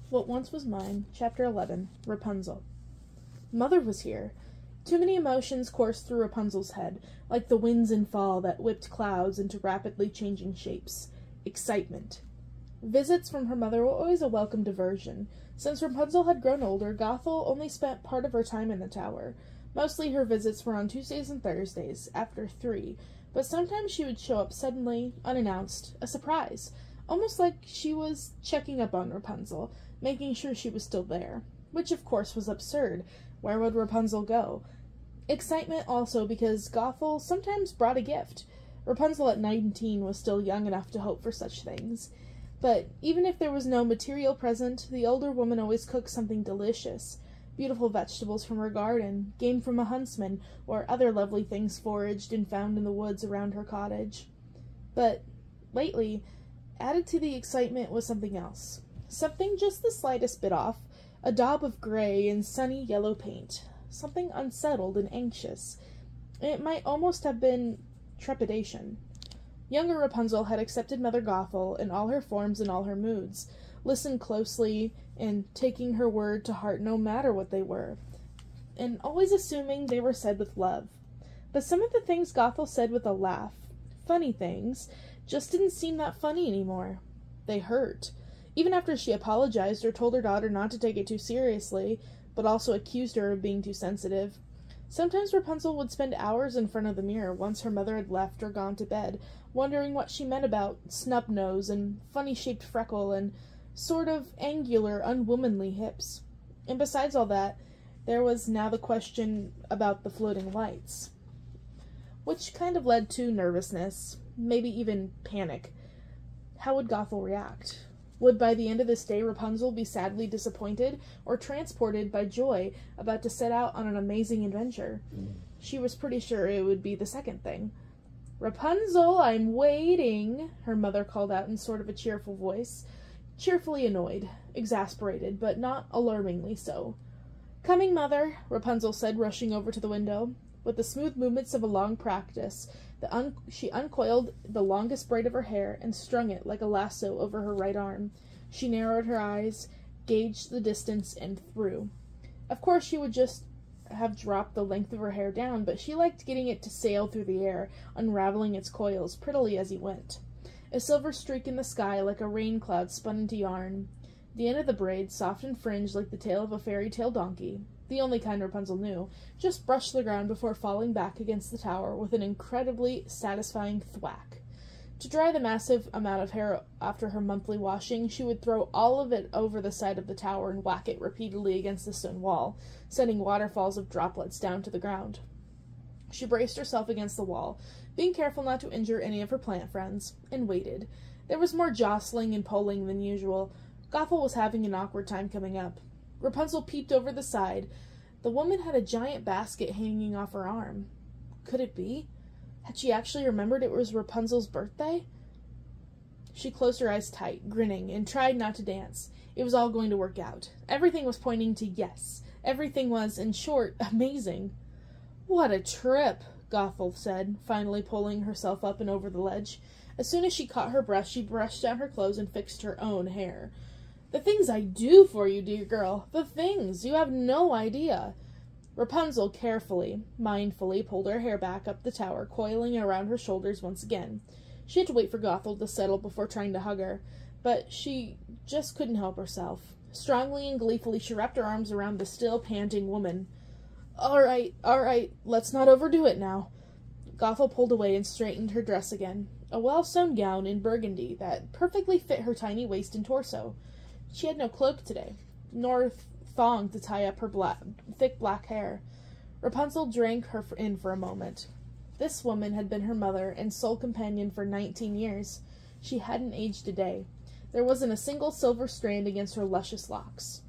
What Once Was Mine, Chapter 11, Rapunzel. Mother was here. Too many emotions coursed through Rapunzel's head, like the winds in fall that whipped clouds into rapidly changing shapes. Excitement. Visits from her mother were always a welcome diversion. Since Rapunzel had grown older, Gothel only spent part of her time in the tower. Mostly her visits were on Tuesdays and Thursdays, after 3, but sometimes she would show up suddenly, unannounced, a surprise, almost like she was checking up on Rapunzel, making sure she was still there, which of course was absurd. Where would Rapunzel go? Excitement also because Gothel sometimes brought a gift. Rapunzel at 19 was still young enough to hope for such things. But even if there was no material present, the older woman always cooked something delicious. Beautiful vegetables from her garden, game from a huntsman, or other lovely things foraged and found in the woods around her cottage. But lately, added to the excitement was something else. Something just the slightest bit off, a daub of gray and sunny yellow paint. Something unsettled and anxious. It might almost have been trepidation. Younger Rapunzel had accepted Mother Gothel in all her forms and all her moods, listened closely, and taking her word to heart no matter what they were, and always assuming they were said with love. But some of the things Gothel said with a laugh, funny things, just didn't seem that funny anymore. They hurt. Even after she apologized or told her daughter not to take it too seriously, but also accused her of being too sensitive. Sometimes Rapunzel would spend hours in front of the mirror once her mother had left or gone to bed, wondering what she meant about snub nose and funny-shaped freckle and sort of angular, unwomanly hips. And besides all that, there was now the question about the floating lights, which kind of led to nervousness, maybe even panic. How would Gothel react? Would by the end of this day Rapunzel be sadly disappointed or transported by joy about to set out on an amazing adventure? She was pretty sure it would be the second thing. "Rapunzel, I'm waiting," her mother called out in sort of a cheerful voice, cheerfully annoyed, exasperated, but not alarmingly so. "Coming, Mother," Rapunzel said, rushing over to the window. With the smooth movements of a long practice, she uncoiled the longest braid of her hair and strung it like a lasso over her right arm. She narrowed her eyes, gauged the distance, and threw. Of course, she would just have dropped the length of her hair down, but she liked getting it to sail through the air, unraveling its coils prettily as he went. A silver streak in the sky like a rain cloud spun into yarn. The end of the braid, soft and fringed like the tail of a fairy tale donkey, the only kind Rapunzel knew, just brushed the ground before falling back against the tower with an incredibly satisfying thwack. To dry the massive amount of hair after her monthly washing, she would throw all of it over the side of the tower and whack it repeatedly against the stone wall, sending waterfalls of droplets down to the ground. She braced herself against the wall, being careful not to injure any of her plant friends, and waited. There was more jostling and pulling than usual. Gothel was having an awkward time coming up. Rapunzel peeped over the side. The woman had a giant basket hanging off her arm. Could it be? Had she actually remembered it was Rapunzel's birthday? She closed her eyes tight, grinning, and tried not to dance. It was all going to work out. Everything was pointing to yes. Everything was, in short, amazing. "What a trip," Gothel said, finally pulling herself up and over the ledge. As soon as she caught her breath, she brushed down her clothes and fixed her own hair. "The things I do for you, dear girl. The things. You have no idea." Rapunzel carefully, mindfully pulled her hair back up the tower, coiling around her shoulders once again. She had to wait for Gothel to settle before trying to hug her, but she just couldn't help herself. Strongly and gleefully she wrapped her arms around the still panting woman. All right, let's not overdo it now." Gothel pulled away and straightened her dress again, a well-sewn gown in burgundy that perfectly fit her tiny waist and torso. She had no cloak today, nor thong to tie up her thick black hair. Rapunzel drank her in for a moment. This woman had been her mother and sole companion for 19 years. She hadn't aged a day. There wasn't a single silver strand against her luscious locks.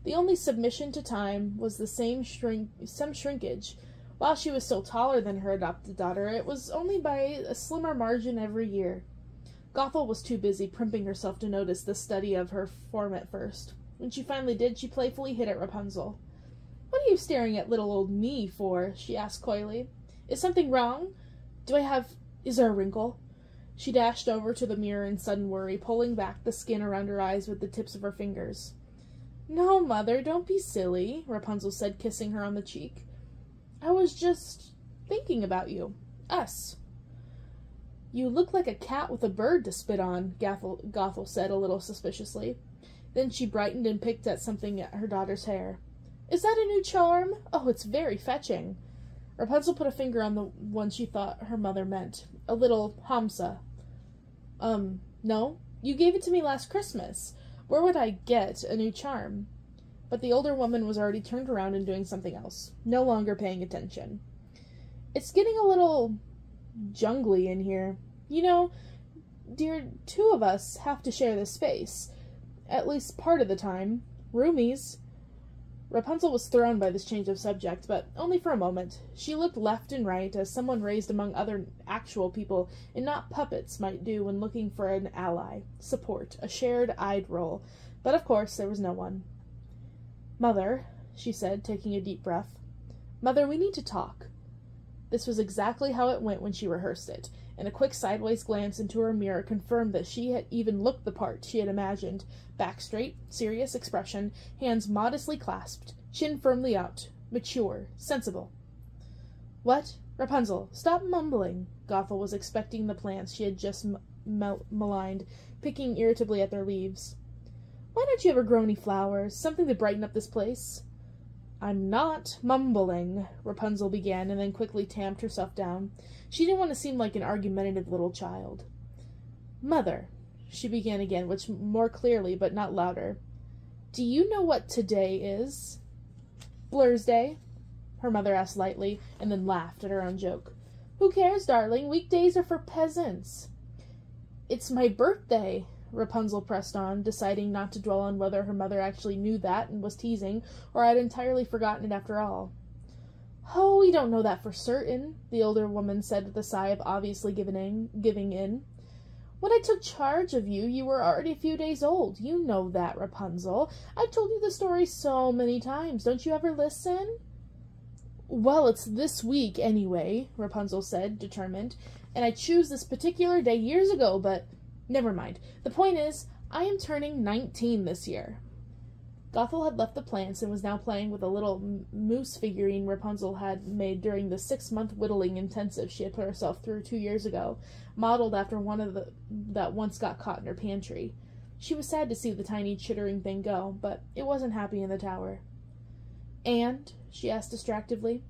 The only submission to time was the some shrinkage. While she was still taller than her adopted daughter, it was only by a slimmer margin every year. Gothel was too busy primping herself to notice the study of her form at first. When she finally did, she playfully hit at Rapunzel. "What are you staring at little old me for?" she asked coyly. "Is something wrong? Is there a wrinkle?" She dashed over to the mirror in sudden worry, pulling back the skin around her eyes with the tips of her fingers. No, Mother, don't be silly, Rapunzel said, kissing her on the cheek. I was just thinking about you. Us. You look like a cat with a bird to spit on, Gothel said a little suspiciously. Then she brightened and picked at something at her daughter's hair. Is that a new charm? Oh, it's very fetching. Rapunzel put a finger on the one she thought her mother meant. A little Hamsa. No. You gave it to me last Christmas. Where would I get a new charm? But the older woman was already turned around and doing something else, no longer paying attention. It's getting a little jungly in here. You know, dear, two of us have to share this space. At least part of the time. Roomies. Rapunzel was thrown by this change of subject, but only for a moment. She looked left and right, as someone raised among other actual people, and not puppets, might do when looking for an ally, support, a shared eye roll. But of course there was no one. Mother, she said, taking a deep breath. Mother, we need to talk. This was exactly how it went when she rehearsed it, and a quick sideways glance into her mirror confirmed that she had even looked the part she had imagined. Back straight, serious expression, hands modestly clasped, chin firmly out, mature, sensible. What? Rapunzel, stop mumbling. Gothel was expecting the plants she had just maligned, picking irritably at their leaves. Why don't you ever grow any flowers? Something to brighten up this place? I'm not mumbling, Rapunzel began, and then quickly tamped herself down. She didn't want to seem like an argumentative little child. Mother, she began again, which more clearly, but not louder. Do you know what today is? Blur's Day, her mother asked lightly, and then laughed at her own joke. Who cares, darling? Weekdays are for peasants. It's my birthday, Rapunzel pressed on, deciding not to dwell on whether her mother actually knew that and was teasing, or had entirely forgotten it after all. Oh, we don't know that for certain, the older woman said with a sigh of obviously giving in. When I took charge of you, you were already a few days old. You know that, Rapunzel. I've told you the story so many times. Don't you ever listen? Well, it's this week anyway, Rapunzel said, determined, and I chose this particular day years ago, but never mind. The point is, I am turning 19 this year. Gothel had left the plants and was now playing with a little moose figurine Rapunzel had made during the 6-month whittling intensive she had put herself through 2 years ago, modeled after one of that once got caught in her pantry. She was sad to see the tiny chittering thing go, but it wasn't happy in the tower. And? She asked distractedly.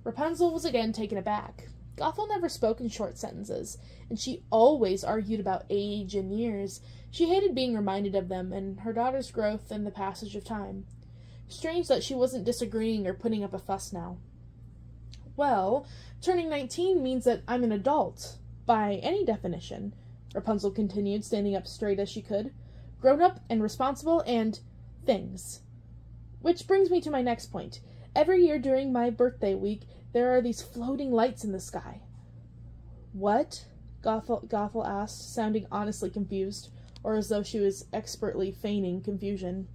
Rapunzel was again taken aback. Gothel never spoke in short sentences, and she always argued about age and years. She hated being reminded of them and her daughter's growth and the passage of time. Strange that she wasn't disagreeing or putting up a fuss now. Well, turning 19 means that I'm an adult, by any definition, Rapunzel continued, standing up straight as she could. Grown up and responsible and things. Which brings me to my next point. Every year during my birthday week, there are these floating lights in the sky. What? Gothel asked, sounding honestly confused, or as though she was expertly feigning confusion.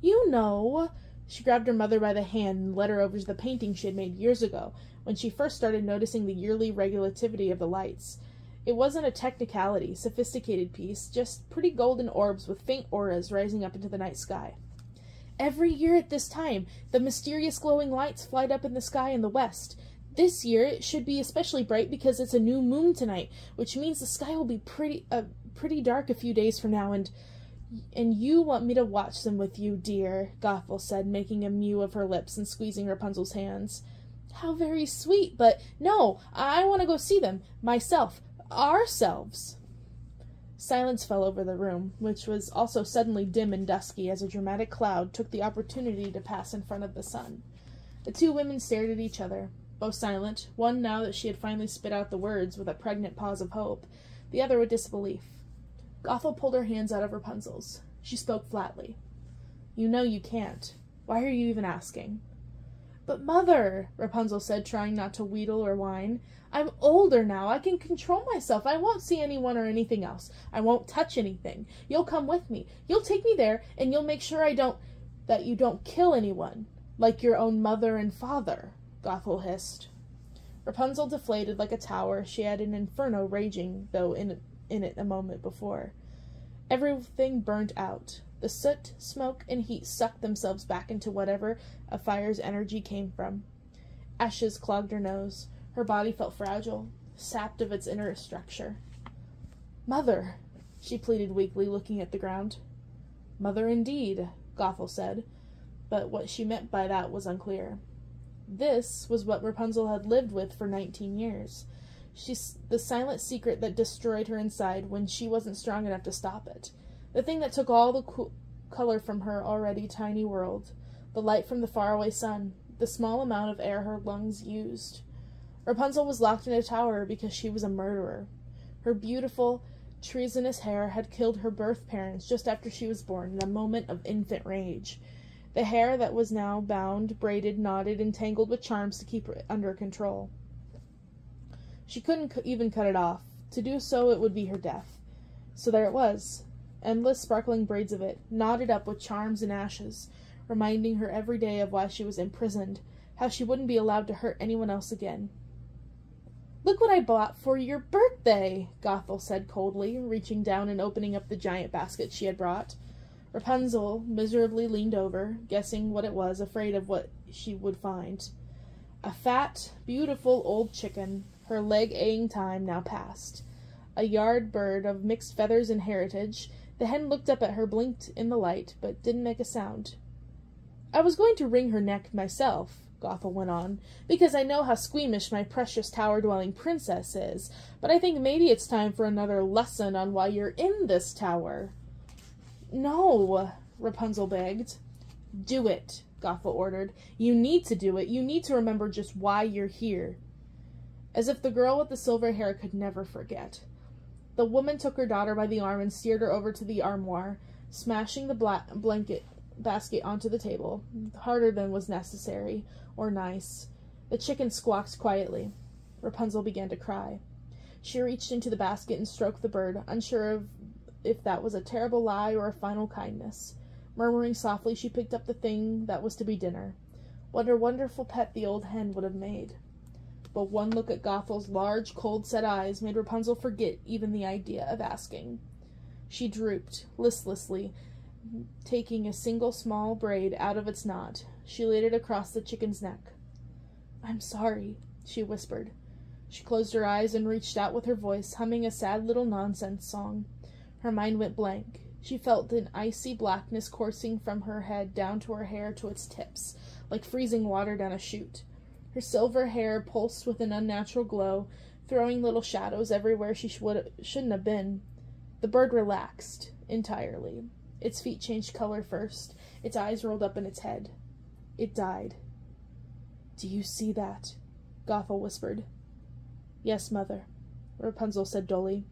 You know. She grabbed her mother by the hand and led her over to the painting she had made years ago, when she first started noticing the yearly regulativity of the lights. It wasn't a technicality, sophisticated piece, just pretty golden orbs with faint auras rising up into the night sky. Every year at this time, the mysterious glowing lights flight up in the sky in the west. This year, it should be especially bright because it's a new moon tonight, which means the sky will be pretty dark a few days from now, and you want me to watch them with you, dear, Gothel said, making a mew of her lips and squeezing Rapunzel's hands. How very sweet, but no, I want to go see them, myself, ourselves. Silence fell over the room, which was also suddenly dim and dusky as a dramatic cloud took the opportunity to pass in front of the sun. The two women stared at each other, both silent, one now that she had finally spit out the words with a pregnant pause of hope, the other with disbelief. Gothel pulled her hands out of Rapunzel's. She spoke flatly. You know you can't. Why are you even asking? But, Mother, Rapunzel said, trying not to wheedle or whine, I'm older now. I can control myself. I won't see anyone or anything else. I won't touch anything. You'll come with me. You'll take me there, and you'll make sure that you don't kill anyone, like your own mother and father, Gothel hissed. Rapunzel deflated like a tower. She had an inferno raging, though, in it a moment before. Everything burnt out. The soot, smoke, and heat sucked themselves back into whatever a fire's energy came from. Ashes clogged her nose. Her body felt fragile, sapped of its inner structure. "Mother," she pleaded weakly, looking at the ground. "Mother indeed," Gothel said, but what she meant by that was unclear. This was what Rapunzel had lived with for 19 years. The silent secret that destroyed her inside when she wasn't strong enough to stop it. The thing that took all the color from her already tiny world. The light from the faraway sun. The small amount of air her lungs used. Rapunzel was locked in a tower because she was a murderer. Her beautiful, treasonous hair had killed her birth parents just after she was born in a moment of infant rage. The hair that was now bound, braided, knotted, and tangled with charms to keep it under control. She couldn't even cut it off. To do so, it would be her death. So there it was. Endless sparkling braids of it, knotted up with charms and ashes, reminding her every day of why she was imprisoned, how she wouldn't be allowed to hurt anyone else again. "Look what I bought for your birthday," Gothel said coldly, reaching down and opening up the giant basket she had brought. Rapunzel miserably leaned over, guessing what it was, afraid of what she would find. A fat, beautiful old chicken, her leg-aying time now past. A yard bird of mixed feathers and heritage. The hen looked up at her, blinked in the light, but didn't make a sound. "I was going to wring her neck myself," Gothel went on, "because I know how squeamish my precious tower-dwelling princess is, but I think maybe it's time for another lesson on why you're in this tower." "No," Rapunzel begged. "Do it," Gothel ordered. "You need to do it. You need to remember just why you're here." As if the girl with the silver hair could never forget. The woman took her daughter by the arm and steered her over to the armoire, smashing the blanket basket onto the table, harder than was necessary or nice. The chicken squawked quietly. Rapunzel began to cry. She reached into the basket and stroked the bird, unsure of if that was a terrible lie or a final kindness. Murmuring softly, she picked up the thing that was to be dinner. What a wonderful pet the old hen would have made. But one look at Gothel's large, cold-set eyes made Rapunzel forget even the idea of asking. She drooped, listlessly, taking a single small braid out of its knot. She laid it across the chicken's neck. "I'm sorry," she whispered. She closed her eyes and reached out with her voice, humming a sad little nonsense song. Her mind went blank. She felt an icy blackness coursing from her head down to her hair to its tips, like freezing water down a chute. Her silver hair pulsed with an unnatural glow, throwing little shadows everywhere she shouldn't have been. The bird relaxed, entirely. Its feet changed color first. Its eyes rolled up in its head. It died. "Do you see that?" Gothel whispered. "Yes, Mother," Rapunzel said dully.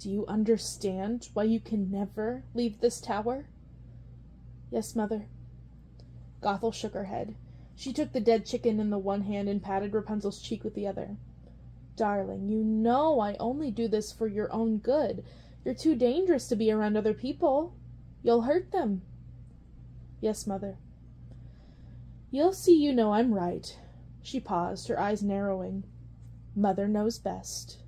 "Do you understand why you can never leave this tower?" "Yes, Mother." Gothel shook her head. She took the dead chicken in the one hand and patted Rapunzel's cheek with the other. "Darling, you know I only do this for your own good. You're too dangerous to be around other people. You'll hurt them." "Yes, Mother." "You'll see you know I'm right." She paused, her eyes narrowing. "Mother knows best."